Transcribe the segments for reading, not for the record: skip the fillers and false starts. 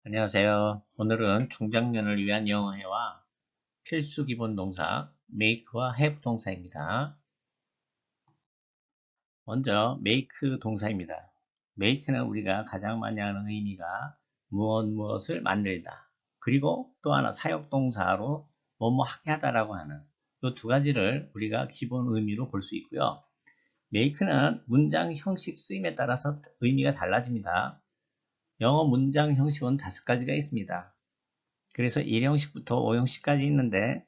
안녕하세요. 오늘은 중장년을 위한 영어회화 필수 기본 동사 make와 have 동사입니다. 먼저 make 동사입니다. make는 우리가 가장 많이 하는 의미가 무엇을 만들다. 그리고 또 하나 사역 동사로 뭐뭐 하게 하다라고 하는 이 두 가지를 우리가 기본 의미로 볼 수 있고요. make는 문장 형식 쓰임에 따라서 의미가 달라집니다. 영어 문장 형식은 5가지가 있습니다. 그래서 1형식부터 5형식까지 있는데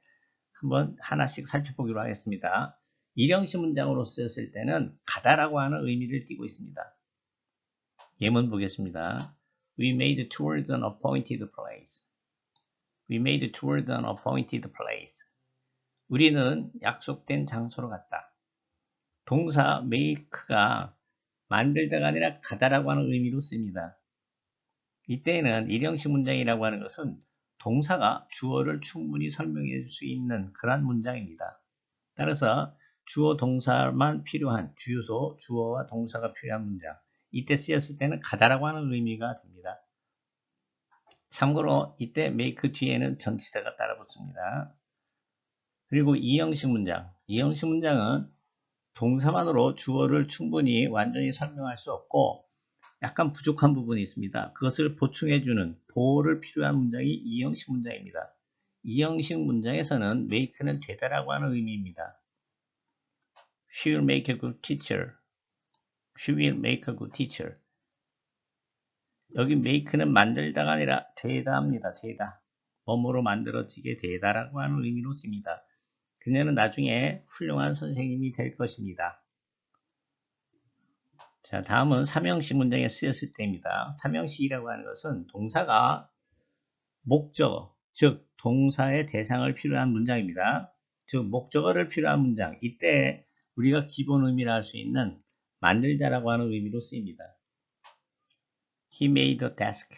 한번 하나씩 살펴보기로 하겠습니다. 1형식 문장으로 쓰였을 때는 가다라고 하는 의미를 띠고 있습니다. 예문 보겠습니다. We made towards an appointed place. We made towards an appointed place. 우리는 약속된 장소로 갔다. 동사 make가 만들다가 아니라 가다라고 하는 의미로 씁니다. 이때에는 1형식 문장이라고 하는 것은 동사가 주어를 충분히 설명해 줄 수 있는 그런 문장입니다. 따라서 주어 동사만 필요한 주유소, 주어와 동사가 필요한 문장. 이때 쓰였을 때는 가다라고 하는 의미가 됩니다. 참고로 이때 make 뒤에는 전치사가 따라 붙습니다. 그리고 2형식 문장. 2형식 문장은 동사만으로 주어를 충분히 완전히 설명할 수 없고 약간 부족한 부분이 있습니다. 그것을 보충해주는 보호를 필요한 문장이 2형식 문장입니다. 2형식 문장에서는 make는 되다라고 하는 의미입니다. She will make a good teacher. She will make a good teacher. 여기 make는 만들다가 아니라 되다 합니다. 되다. 뭐뭐로 만들어지게 되다라고 하는 의미로 씁니다. 그녀는 나중에 훌륭한 선생님이 될 것입니다. 자, 다음은 3형식 문장에 쓰였을 때입니다. 3형식이라고 하는 것은 동사가 목적어, 즉 동사의 대상을 필요한 문장입니다. 즉 목적어를 필요한 문장. 이때 우리가 기본 의미를 할 수 있는 만들다라고 하는 의미로 쓰입니다. He made a desk.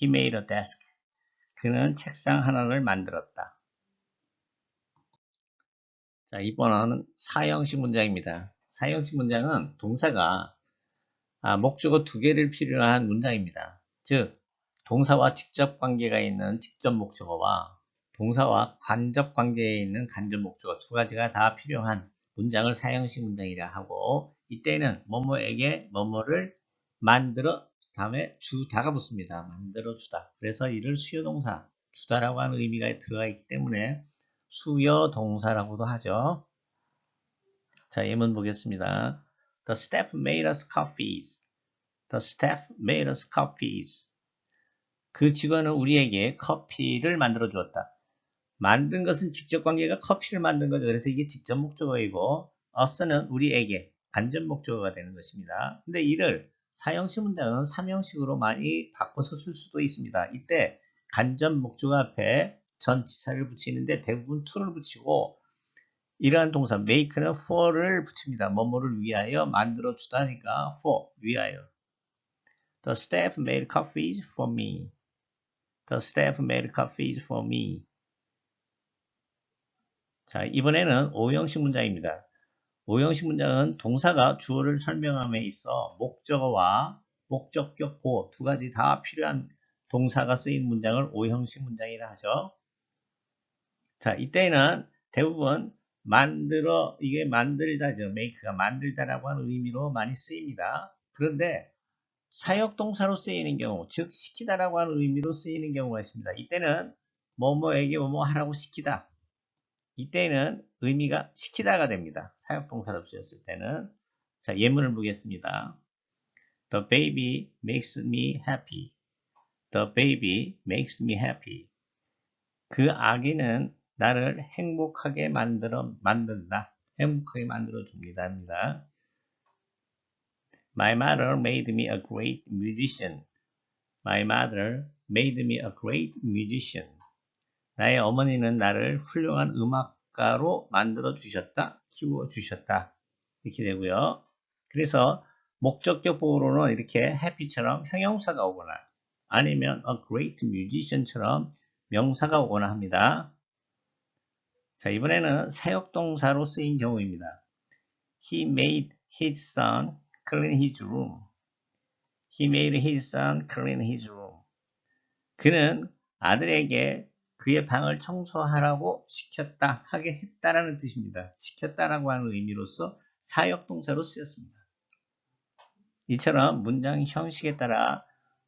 He made a desk. 그는 책상 하나를 만들었다. 자, 이번은 4형식 문장입니다. 4형식 문장은 동사가 목적어 2개를 필요한 문장입니다. 즉 동사와 직접 관계가 있는 직접 목적어와 동사와 간접 관계에 있는 간접 목적어 2가지가 다 필요한 문장을 4형식 문장이라 하고 이때는 뭐뭐에게 뭐뭐를 만들어 다음에 주다가 붙습니다. 만들어 주다. 그래서 이를 수요동사 주다라고 하는 의미가 들어가 있기 때문에 수요동사라고도 하죠. 자, 예문 보겠습니다. The staff made us coffees. The staff made us coffees. 그 직원은 우리에게 커피를 만들어 주었다. 만든 것은 직접 관계가 커피를 만든 거죠. 그래서 이게 직접 목적어이고 us는 우리에게 간접 목적어가 되는 것입니다. 근데 이를 4형식 문장은 3형식으로 많이 바꿔서 쓸 수도 있습니다. 이때 간접 목적어 앞에 전치사를 붙이는데 대부분 to를 붙이고 이러한 동사 make는 for를 붙입니다. 뭐뭐를 위하여 만들어 주다니까 for 위하여. The staff made coffees for me. The staff made coffees for me. 자, 이번에는 5형식 문장입니다. 5형식 문장은 동사가 주어를 설명함에 있어 목적어와 목적격 보호 2가지 다 필요한 동사가 쓰인 문장을 5형식 문장이라 하죠. 자, 이때는 대부분 이게 만들다죠. make가 만들다라고 하는 의미로 많이 쓰입니다. 그런데 사역동사로 쓰이는 경우, 즉 시키다라고 하는 의미로 쓰이는 경우가 있습니다. 이때는 뭐뭐에게 뭐뭐 하라고 시키다. 이때는 의미가 시키다가 됩니다. 사역동사로 쓰였을 때는. 자, 예문을 보겠습니다. The baby makes me happy. The baby makes me happy. 그 아기는 나를 행복하게 만든다. 행복하게 만들어 줍니다. My mother made me a great musician. My mother made me a great musician. 나의 어머니는 나를 훌륭한 음악가로 만들어 주셨다. 키워 주셨다. 이렇게 되고요. 그래서 목적격 보호로는 이렇게 happy처럼 형용사가 오거나 아니면 a great musician처럼 명사가 오거나 합니다. 자, 이번에는 사역동사로 쓰인 경우입니다. He made his son clean his room. He made his son clean his room. 그는 아들에게 그의 방을 청소하라고 시켰다, 하게 했다라는 뜻입니다. 시켰다라고 하는 의미로서 사역동사로 쓰였습니다. 이처럼 문장 형식에 따라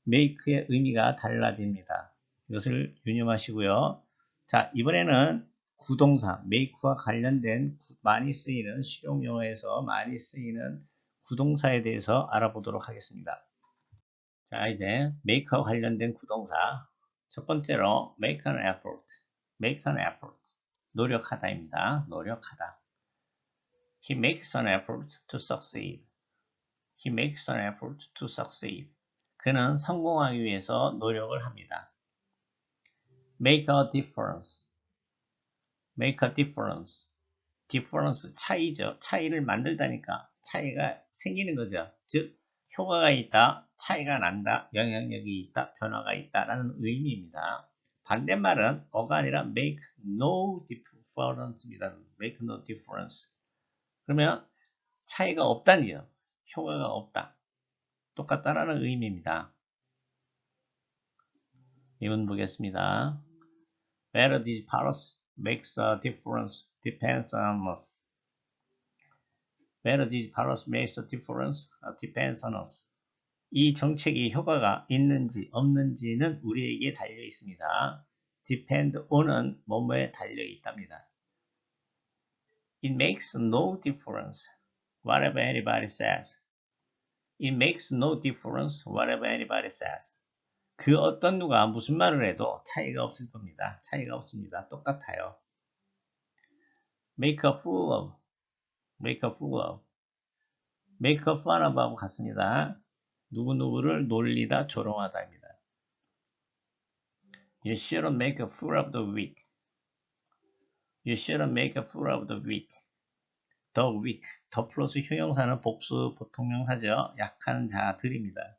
make의 의미가 달라집니다. 이것을 유념하시고요. 자, 이번에는 구동사, make와 관련된 많이 쓰이는 실용용어에서 많이 쓰이는 구동사에 대해서 알아보도록 하겠습니다. 자, 이제 make와 관련된 구동사. 첫 번째로 make an effort, make an effort. 노력하다입니다. 노력하다. He makes an effort to succeed. He makes an effort to succeed. 그는 성공하기 위해서 노력을 합니다. make a difference. make a difference. difference, 차이죠. 차이를 만들다니까 차이가 생기는 거죠. 즉, 효과가 있다, 차이가 난다, 영향력이 있다, 변화가 있다라는 의미입니다. 반대말은 어가 아니라 make no difference입니다. make no difference. 그러면 차이가 없다니요. 효과가 없다. 똑같다라는 의미입니다. 이문 보겠습니다. Whether these policies makes a difference depends on us. Whether these policies makes a difference depends on us. 이 정책이 효과가 있는지 없는지는 우리에게 달려 있습니다. depend on은 뭐뭐에 달려 있답니다. It makes no difference whatever anybody says. It makes no difference whatever anybody says. 그 어떤 누가 무슨 말을 해도 차이가 없을 겁니다. 차이가 없습니다. 똑같아요. make a fool of, make a fool of, make a fun of하고 같습니다. 누구누구를 놀리다, 조롱하다입니다. You shouldn't make a fool of the weak. You shouldn't make a fool of the weak. The weak, 더 플러스 형용사는 복수 보통명사죠. 약한 자들입니다.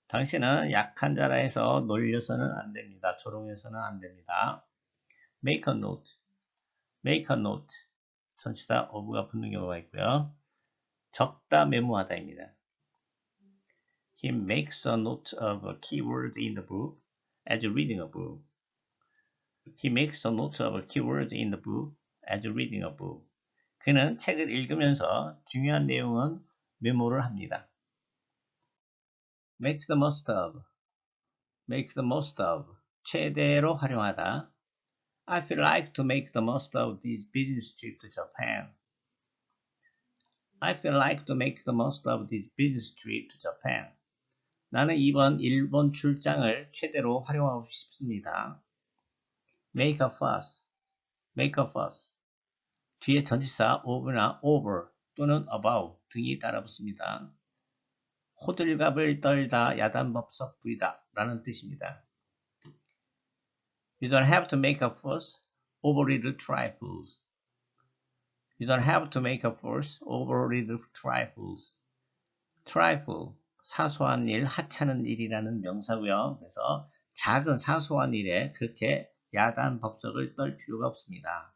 당신은 약한 자라 해서 놀려서는 안 됩니다. 조롱해서는 안 됩니다. make a note, make a note. 전치사 of가 붙는 경우가 있고요. 적다 메모하다입니다. He makes a note of a keyword in the book as reading a book. He makes a note of a keyword in the book as reading a book. 그는 책을 읽으면서 중요한 내용은 메모를 합니다. make the most of, make the most of. 최대로 활용하다. I feel like to make the most of this business trip to Japan. I feel like to make the most of this business trip to Japan. 나는 이번 일본 출장을 최대로 활용하고 싶습니다. make a fuss, make a fuss. 뒤에 전치사 of나 over 또는 about 등이 따라붙습니다. 호들갑을 떨다 야단법석 부리다 라는 뜻입니다. You don't have to make a fuss over little trifles. You don't have to make a fuss over little trifles. trifle, 사소한 일, 하찮은 일이라는 명사고요. 그래서 작은 사소한 일에 그렇게 야단법석을 떨 필요가 없습니다.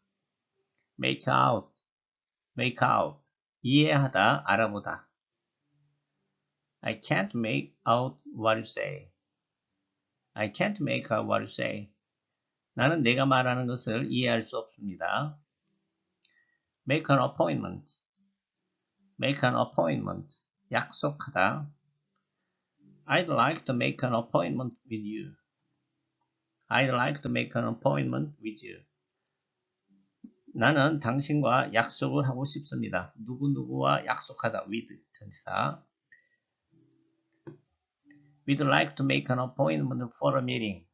make out, make out, 이해하다, 알아보다. I can't make out what you say. I can't make out what you say. 나는 내가 말하는 것을 이해할 수 없습니다. make an appointment. make an appointment. 약속하다. I'd like to make an appointment with you. I'd like to make an appointment with you. 나는 당신과 약속을 하고 싶습니다. 누구누구와 약속하다. with 전치사. We'd like to make an appointment for a meeting.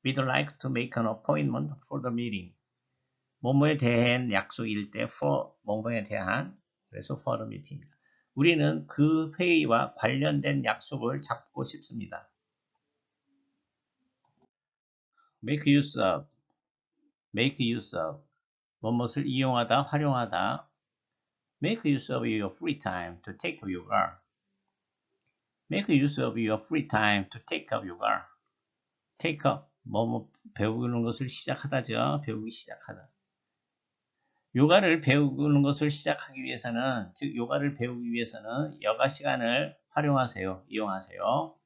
We'd like to make an appointment for the meeting. 뭐뭐에 대한 약속일 때 for 뭐뭐에 대한 그래서 for the meeting입니다. 우리는 그 회의와 관련된 약속을 잡고 싶습니다. make use of, make use of. 뭐뭇을 이용하다, 활용하다. make use of your free time to take up yoga. make use of your free time to take up yoga. take up, 뭐뭐 배우는 것을 시작하다죠. 배우기 시작하다. 요가를 배우는 것을 시작하기 위해서는, 즉 요가를 배우기 위해서는 여가 시간을 활용하세요. 이용하세요.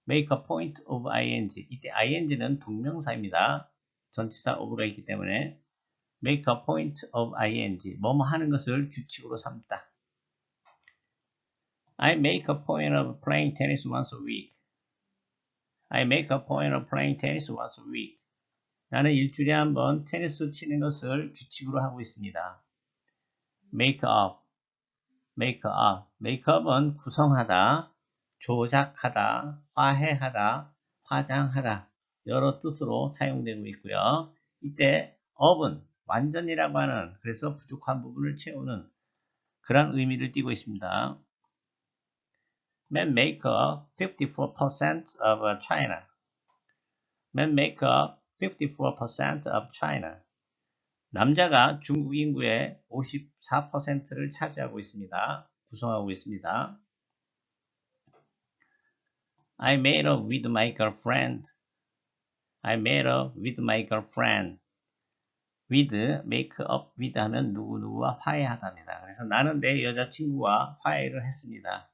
make a point of ing. 이때 ing는 동명사입니다. 전치사 of가 있기 때문에 make a point of ing. 뭐뭐 하는 것을 규칙으로 삼다. I make a point of playing tennis once a week. I make a point of playing tennis once a week. 나는 일주일에 한 번 테니스 치는 것을 규칙으로 하고 있습니다. make up, make up. make up은 구성하다, 조작하다, 화해하다, 화장하다 여러 뜻으로 사용되고 있고요. 이때 up은 완전이라고 하는 그래서 부족한 부분을 채우는 그런 의미를 띠고 있습니다. Men make up 54% of China. Men make up 54% of China. 남자가 중국 인구의 54%를 차지하고 있습니다. 구성하고 있습니다. I made up with my girlfriend. I made up with my girlfriend. with, make up with 하면 누구누구와 화해하답니다. 그래서 나는 내 여자친구와 화해를 했습니다.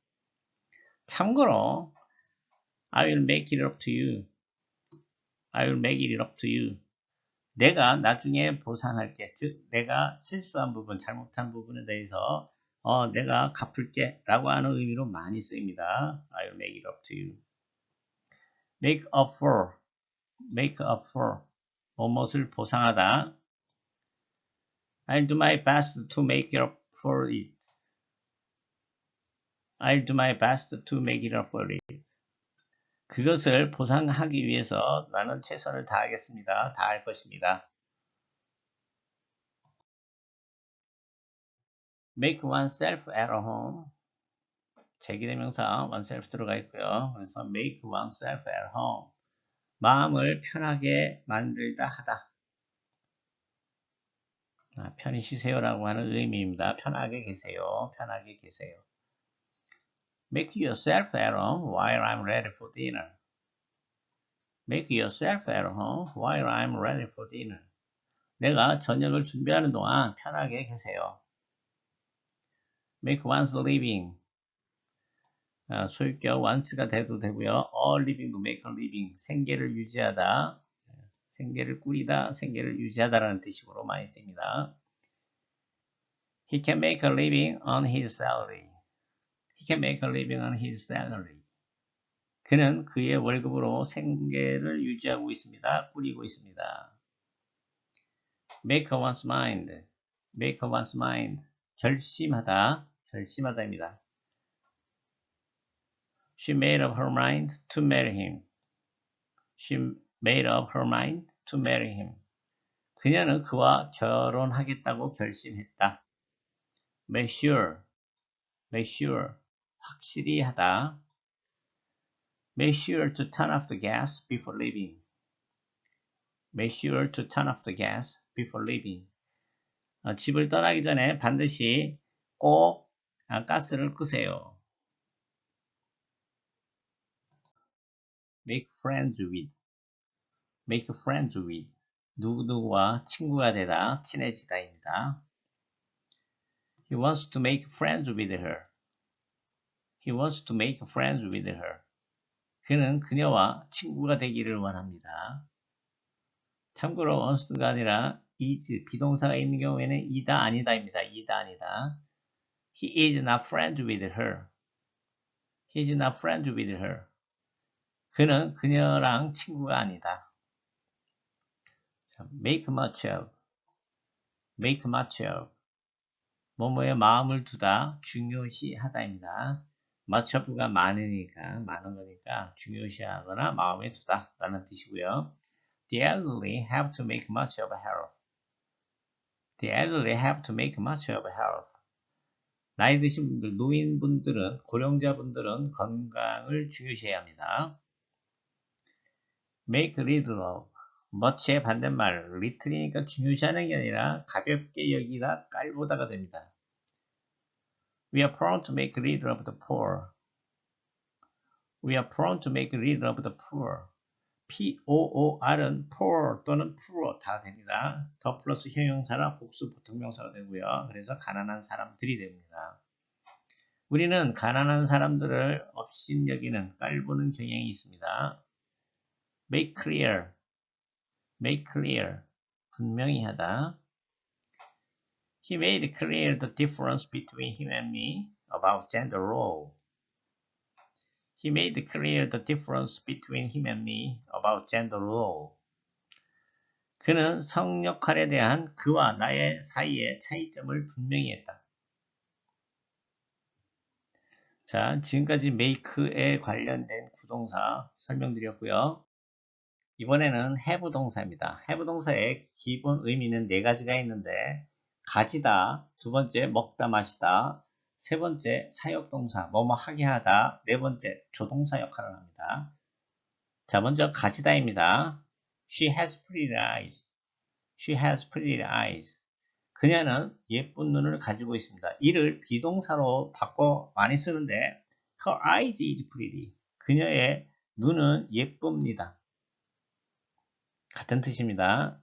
참고로 I will make it up to you. I will make it up to you. 내가 나중에 보상할게. 즉 내가 실수한 부분, 잘못한 부분에 대해서 내가 갚을게 라고 하는 의미로 많이 쓰입니다. I will make it up to you. make up for, make up for. 무엇을 보상하다. I'll do my best to make it up for it. I'll do my best to make it up for it. 그것을 보상하기 위해서 나는 최선을 다하겠습니다. 다할 것입니다. make oneself at home. 제기대명사 oneself 들어가 있고요. 그래서 make oneself at home. 마음을 편하게 만들다 하다. 편히 쉬세요라고 하는 의미입니다. 편하게 계세요. 편하게 계세요. Make yourself at home while I'm ready for dinner. Make yourself at home while I'm ready for dinner. 내가 저녁을 준비하는 동안 편하게 계세요. Make one's living. 소유격 once가 돼도 되고요. A living, make a living. 생계를 유지하다. 생계를 꾸리다, 생계를 유지하다라는 뜻으로 많이 씁니다. He can make a living on his salary. He can make a living on his salary. 그는 그의 월급으로 생계를 유지하고 있습니다. 꾸리고 있습니다. Make up one's mind. Make up one's mind. 결심하다, 결심하다입니다. She made up her mind to marry him. She made up her mind to marry him. 그녀는 그와 결혼하겠다고 결심했다. Make sure, make sure, 확실히 하다. Make sure to turn off the gas before leaving. Make sure to turn off the gas before leaving. 집을 떠나기 전에 반드시 꼭 가스를 끄세요. Make friends with, make friends with. 누구누구와 친구가 되다, 친해지다입니다. He wants to make friends with her. He wants to make friends with her. 그는 그녀와 친구가 되기를 원합니다. 참고로 wants가 아니라 is, 비동사가 있는 경우에는 이다 아니다입니다. 이다 아니다. He is not friends with her. He is not friends with her. 그는 그녀랑 친구가 아니다. make much of, make much of. 뭐뭐에 마음을 두다, 중요시 하다입니다. much of가 많으니까, 많은 거니까 중요시하거나 마음에 두다 라는 뜻이고요. The elderly have to make much of health. The elderly have to make much of health. 나이 드신 분들, 노인분들은, 고령자분들은 건강을 중요시해야 합니다. make little of. much의 반대말, little이니까 중요시하는 게 아니라 가볍게 여기다, 깔보다가 됩니다. We are prone to make little of the poor. We are prone to make little of the poor. P-O-O-R은 poor 또는 poor 다 됩니다. 더 플러스 형용사나 복수 보통명사가 되고요. 그래서 가난한 사람들이 됩니다. 우리는 가난한 사람들을 업신여기는 깔보는 경향이 있습니다. make clear, 분명히 하다. He made clear the difference between him and me about gender role. He made clear the difference between him and me about gender role. 그는 성 역할에 대한 그와 나의 사이의 차이점을 분명히 했다. 자, 지금까지 make에 관련된 구동사 설명드렸고요. 이번에는 have 동사입니다. have 동사의 기본 의미는 네 가지가 있는데 가지다, 두 번째 먹다 마시다, 세 번째 사역동사 뭐뭐 하게 하다, 네 번째 조동사 역할을 합니다. 자, 먼저 가지다입니다. She has pretty eyes. She has pretty eyes. 그녀는 예쁜 눈을 가지고 있습니다. 이를 비동사로 바꿔 많이 쓰는데 Her eyes is pretty. 그녀의 눈은 예쁩니다. 같은 뜻입니다.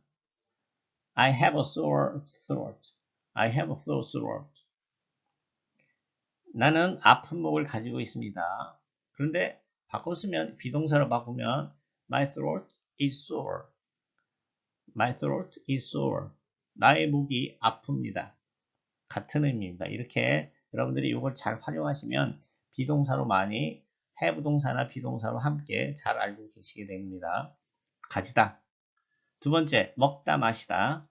I have a sore throat. I have a sore throat. 나는 아픈 목을 가지고 있습니다. 그런데 바꿔 쓰면 비동사로 바꾸면 My throat is sore. My throat is sore. 나의 목이 아픕니다. 같은 의미입니다. 이렇게 여러분들이 이걸 잘 활용하시면 비동사로 많이 have 동사나 비동사로 함께 잘 알고 계시게 됩니다. 가지다. 두 번째, 먹다 마시다.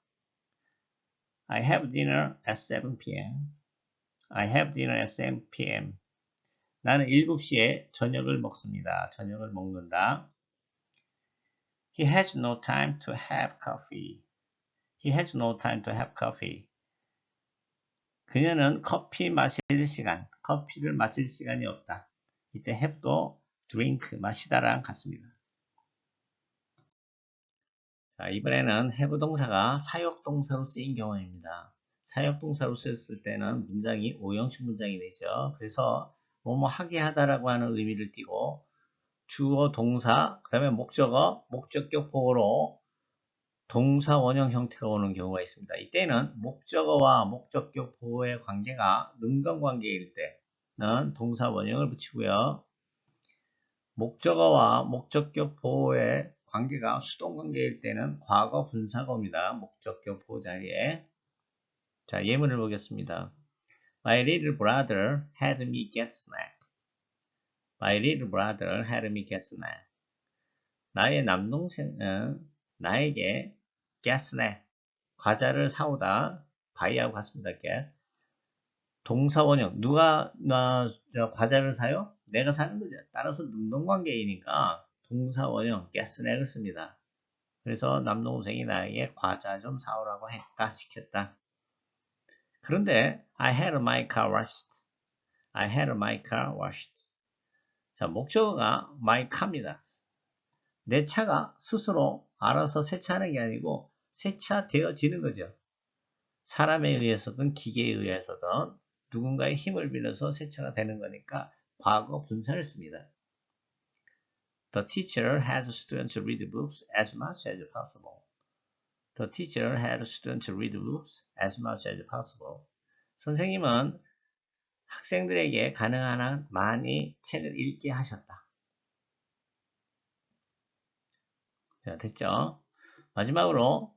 I have dinner at 7 p.m. I have dinner at 7 p.m. 나는 7시에 저녁을 먹습니다. 저녁을 먹는다. He has no time to have coffee. He has no time to have coffee. 그녀는 커피를 마실 시간이 없다. 이때 have도 drink, 마시다랑 같습니다. 자, 이번에는 have 동사가 사역동사로 쓰인 경우입니다. 사역동사로 쓰였을 때는 문장이 오형식 문장이 되죠. 그래서 뭐뭐 하게 하다라고 하는 의미를 띠고 주어, 동사, 그 다음에 목적어, 목적격 보어로 동사 원형 형태가 오는 경우가 있습니다. 이때는 목적어와 목적격 보어의 관계가 능동관계일 때는 동사 원형을 붙이고요. 목적어와 목적격 보어의 관계가 수동관계일 때는 과거 분사가 옵니다. 목적격 보어 자리에. 자, 예문을 보겠습니다. My little brother had me get snack. My little brother had me get snack. 나의 남동생은 나에게 get snack, 과자를 사오다. buy하고 같습니다. get. 동사 원형. 누가 과자를 사요? 내가 사는 거죠. 따라서 능동관계이니까 동사 원형 get snack을 씁니다. 그래서 남동생이 나에게 과자 좀 사오라고 했다, 시켰다. 그런데 I had my car washed. I had my car washed. 자, 목적어가 my car입니다. 내 차가 스스로 알아서 세차하는 게 아니고 세차되어지는 거죠. 사람에 의해서든 기계에 의해서든 누군가의 힘을 빌려서 세차가 되는 거니까 과거 분사를 씁니다. The teacher has students read books as much as possible. The teacher had students read books as much as possible. 선생님은 학생들에게 가능한 한 많이 책을 읽게 하셨다. 자, 됐죠? 마지막으로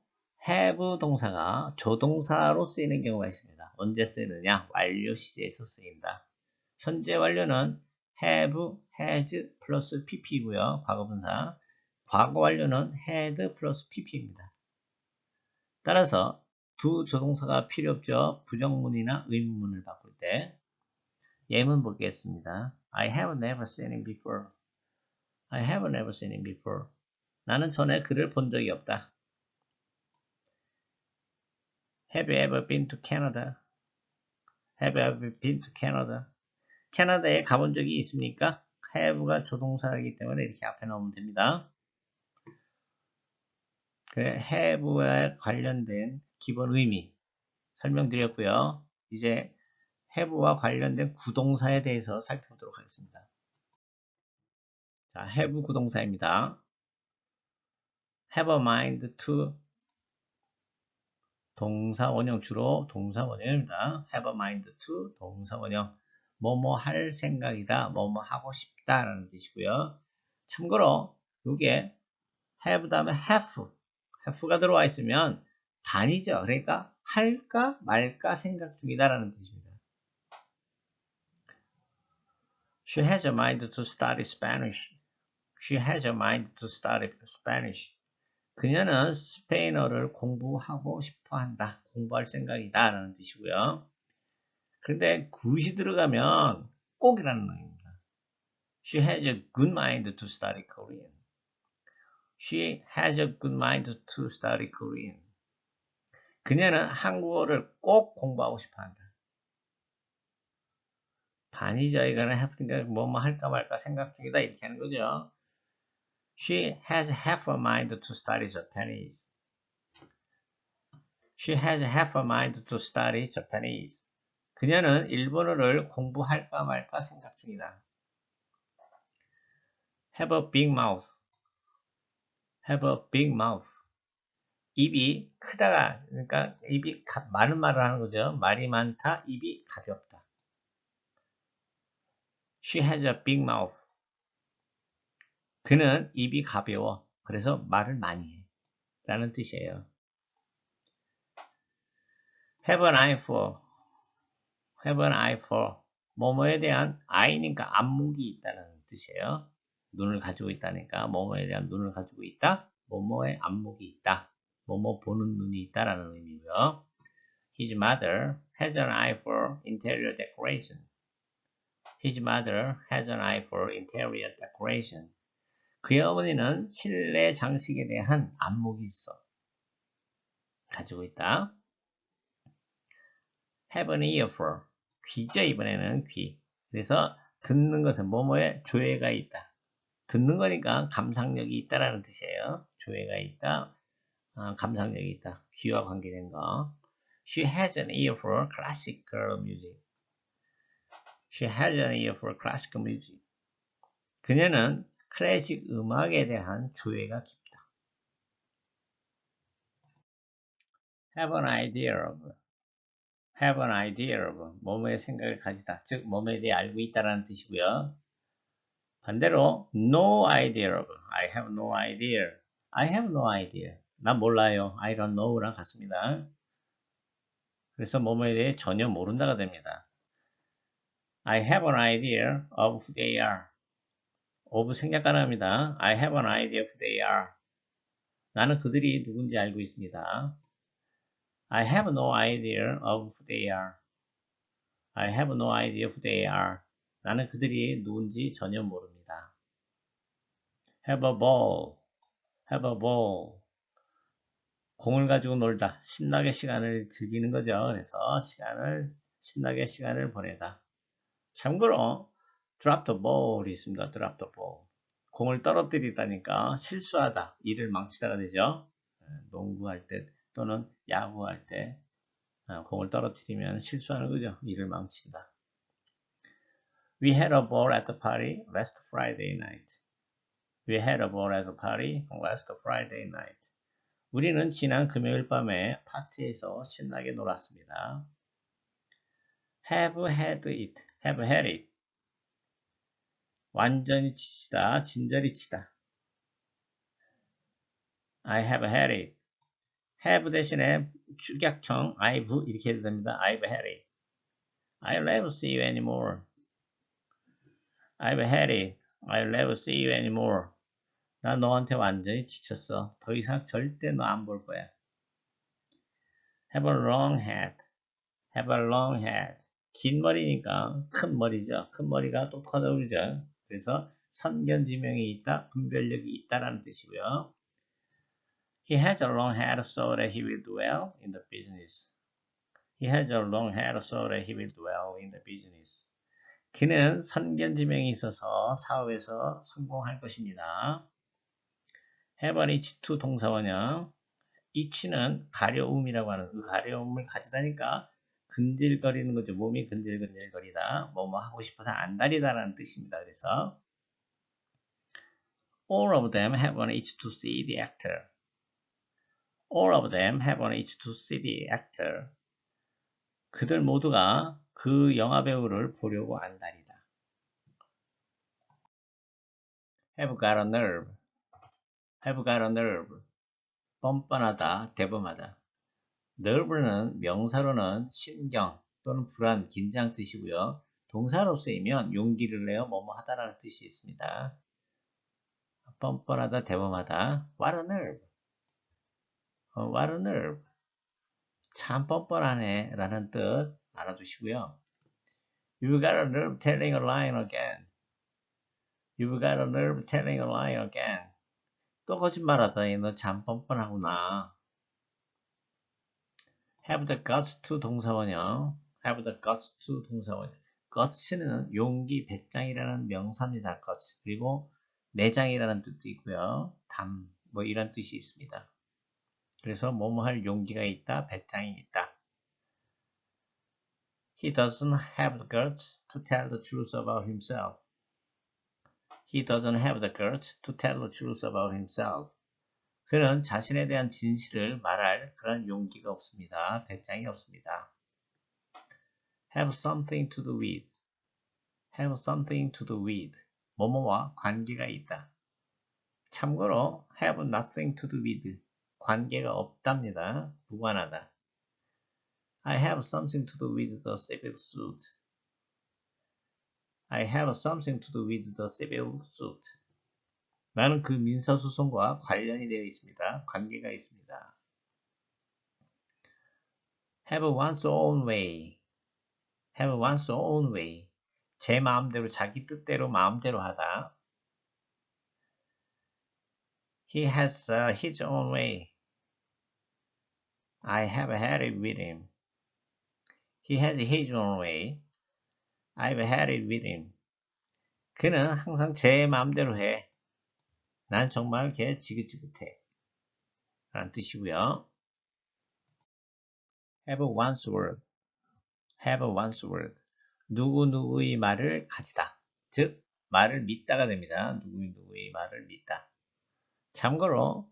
have 동사가 조동사로 쓰이는 경우가 있습니다. 언제 쓰이느냐? 완료 시제에서 쓰인다. 현재 완료는 have, has 플러스 pp이고요. 과거분사. 과거 완료는 had 플러스 pp입니다. 따라서 두 조동사가 필요 없죠. 부정문이나 의문문을 바꿀 때. 예문 보겠습니다. I have never seen him before. I have never seen him before. 나는 전에 그를 본 적이 없다. Have you ever been to Canada? Have you ever been to Canada? 캐나다에 가본 적이 있습니까? have가 조동사이기 때문에 이렇게 앞에 넣으면 됩니다. 그 have와 관련된 기본 의미 설명드렸고요. 이제 have와 관련된 구동사에 대해서 살펴보도록 하겠습니다. 자, have 구동사입니다. have a mind to 동사 원형 주로 동사 원형입니다. have a mind to 동사 원형. 뭐뭐 할 생각이다, 뭐뭐 하고 싶다라는 뜻이고요. 참고로 이게 have 다음에 have가 들어와 있으면 반이죠. 그러니까 할까 말까 생각 중이다라는 뜻입니다. She has a mind to study Spanish. She has a mind to study Spanish. 그녀는 스페인어를 공부하고 싶어 한다. 공부할 생각이다. 라는 뜻이고요. 그런데 굿이 들어가면 꼭이라는 의미입니다. She has a good mind to study Korean. She has a good mind to study Korean. 그녀는 한국어를 꼭 공부하고 싶어 한다. 반이죠. 이거는 그러니까 뭐뭐 할까 말까 생각 중이다. 이렇게 하는 거죠. She has half a mind to study Japanese. She has half a mind to study Japanese. 그녀는 일본어를 공부할까 말까 생각 중이다. Have a big mouth. Have a big mouth. 입이 크다가, 그러니까 입이 많은 말을 하는 거죠. 말이 많다, 입이 가볍다. She has a big mouth. 그는 입이 가벼워. 그래서 말을 많이 해. 라는 뜻이에요. Have an eye for. Have an eye for. 뭐뭐에 대한 eye니까 안목이 있다는 뜻이에요. 눈을 가지고 있다니까 뭐뭐에 대한 눈을 가지고 있다. 뭐뭐에 안목이 있다. 뭐뭐 보는 눈이 있다라는 의미고요. His mother has an eye for interior decoration. His mother has an eye for interior decoration. 그의 어머니는 실내 장식에 대한 안목이 있어. 가지고 있다. Have an ear for. 귀죠, 이번에는 귀. 그래서 듣는 것은 뭐뭐에 조예가 있다. 듣는 거니까 감상력이 있다라는 뜻이에요. 조예가 있다. 감상력이 있다. 귀와 관계된 거. She has an ear for classical music. She has an ear for classical music. 그녀는 클래식 음악에 대한 조예가 깊다. Have an idea of. Have an idea of. 뭐뭐의 생각을 가지다. 즉, 뭐뭐에 대해 알고 있다라는 뜻이고요. 반대로 no idea of. I have no idea. I have no idea. 난 몰라요. I don't know랑 같습니다. 그래서 뭐뭐에 대해 전혀 모른다가 됩니다. I have an idea of who they are. of 생략가능합니다. I have an idea of who they are. 나는 그들이 누군지 알고 있습니다. I have no idea of who they are. I have no idea who they are. 나는 그들이 누군지 전혀 모릅니다. Have a ball. Have a ball. 공을 가지고 놀다. 신나게 시간을 즐기는 거죠. 그래서 신나게 시간을 보내다. 참고로 drop the ball이 있습니다. drop the ball. 공을 떨어뜨리다니까 실수하다, 일을 망치다가 되죠. 농구할 때 또는 야구할 때 공을 떨어뜨리면 실수하는 거죠. 일을 망친다. We had a ball at the party last Friday night. We had a ball at the party last Friday night. 우리는 지난 금요일 밤에 파티에서 신나게 놀았습니다. Have had it. Have had it. 완전히 치다, 진저리 치다. I have had it. have 대신에 축약형 I've 이렇게 해도 됩니다. I've had it. I'll never see you anymore. I've had it. I'll never see you anymore. 나 너한테 완전히 지쳤어. 더 이상 절대 너 안 볼 거야. Have a long head. Have a long head. 긴 머리니까 큰 머리죠. 큰 머리가 똑똑하다 그러죠. 그래서 선견지명이 있다, 분별력이 있다라는 뜻이고요. He has a long head so that he will do well in the business. He has a long head so that he will do well in the business. 그는 선견지명이 있어서 사업에서 성공할 것입니다. have an itch to 동사원형. itch는 가려움이라고 하는 그 가려움을 가지다니까 근질거리는 거죠. 몸이 근질근질거리다. 뭐뭐 하고 싶어서 안달이다라는 뜻입니다. 그래서 all of them have an itch to see the actor. All of them have an itch to see the actor. 그들 모두가 그 영화배우를 보려고 안달이다. Have got a nerve. Have got a nerve. 뻔뻔하다, 대범하다. nerve는 명사로는 신경 또는 불안, 긴장 뜻이고요. 동사로 쓰이면 용기를 내어 뭐뭐 하다라는 뜻이 있습니다. 뻔뻔하다, 대범하다. What a nerve. What a nerve. 참 뻔뻔하네 라는 뜻 알아두시고요. You've got a nerve telling a lie again. You've got a nerve telling a lie again. 또 거짓말하다니 너 참 뻔뻔하구나. Have the guts to 동사원형. Have the guts to 동사원형. guts는 용기, 배짱이라는 명사입니다. guts. 그리고 내장이라는 뜻도 있고요. 담, 뭐 이런 뜻이 있습니다. 그래서 뭐뭐 할 용기가 있다, 배짱이 있다. He doesn't have the guts to tell the truth about himself. He doesn't have the guts to tell the truth about himself. 그는 자신에 대한 진실을 말할 그런 용기가 없습니다. 배짱이 없습니다. Have something to do with. Have something to do with. 뭐뭐와 관계가 있다. 참고로 have nothing to do with. 관계가 없답니다. 무관하다. I have something to do with the civil suit. I have something to do with the civil suit. 나는 그 민사소송과 관련이 되어 있습니다. 관계가 있습니다. Have one's own way. Have one's own way. 제 마음대로, 자기 뜻대로, 마음대로 하다. He has his own way. I have had it with him. He has his own way. I've had it with him. 그는 항상 제 마음대로 해. 난 정말 걔 지긋지긋해. 라는 뜻이고요. Have one's word. Have one's word. 누구누구의 말을 가지다. 즉, 말을 믿다가 됩니다. 누구누구의 말을 믿다. 참고로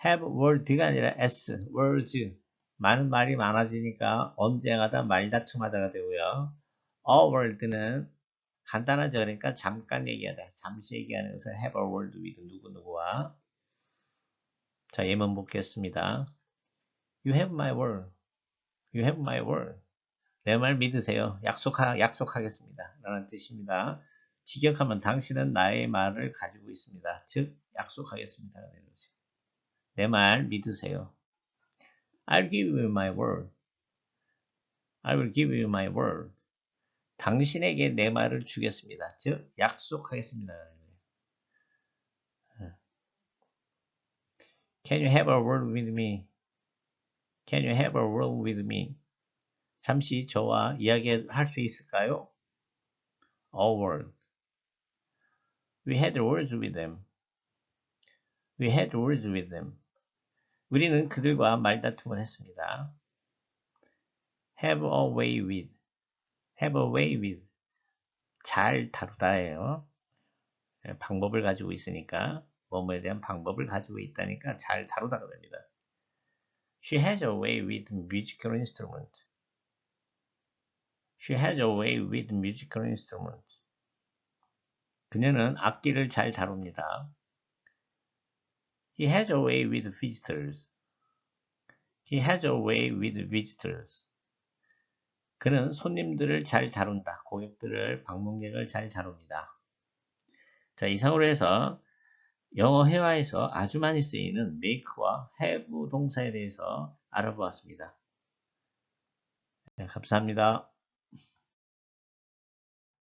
have word가 아니라 s, words. 많은 말이 많아지니까 언쟁하다, 말다툼하다가 되고요. a word는 간단하죠. 그러니까 잠깐 얘기하다, 잠시 얘기하는 것을 have a word with 누구누구와. 자, 예문 보겠습니다. You have my word. You have my word. 내 말 믿으세요. 약속하겠습니다. 라는 뜻입니다. 직역하면 당신은 나의 말을 가지고 있습니다. 즉, 약속하겠습니다. 내 말 믿으세요. I'll give you my word. I will give you my word. 당신에게 내 말을 주겠습니다. 즉, 약속하겠습니다. Can you have a word with me? Can you have a word with me? 잠시 저와 이야기할 수 있을까요? A word. We had words with them. We had words with them. 우리는 그들과 말다툼을 했습니다. Have a way with. Have a way with. 잘 다루다예요. 방법을 가지고 있으니까, 뭐뭐에 대한 방법을 가지고 있다니까 잘 다루다가 됩니다. She has a way with musical instruments. She has a way with musical instruments. 그녀는 악기를 잘 다룹니다. He has a way with visitors. He has a way with visitors. 그는 손님들을 잘 다룬다. 고객들을, 방문객을 잘 다룹니다. 자, 이상으로 해서 영어 회화에서 아주 많이 쓰이는 make와 have 동사에 대해서 알아보았습니다. 네, 감사합니다.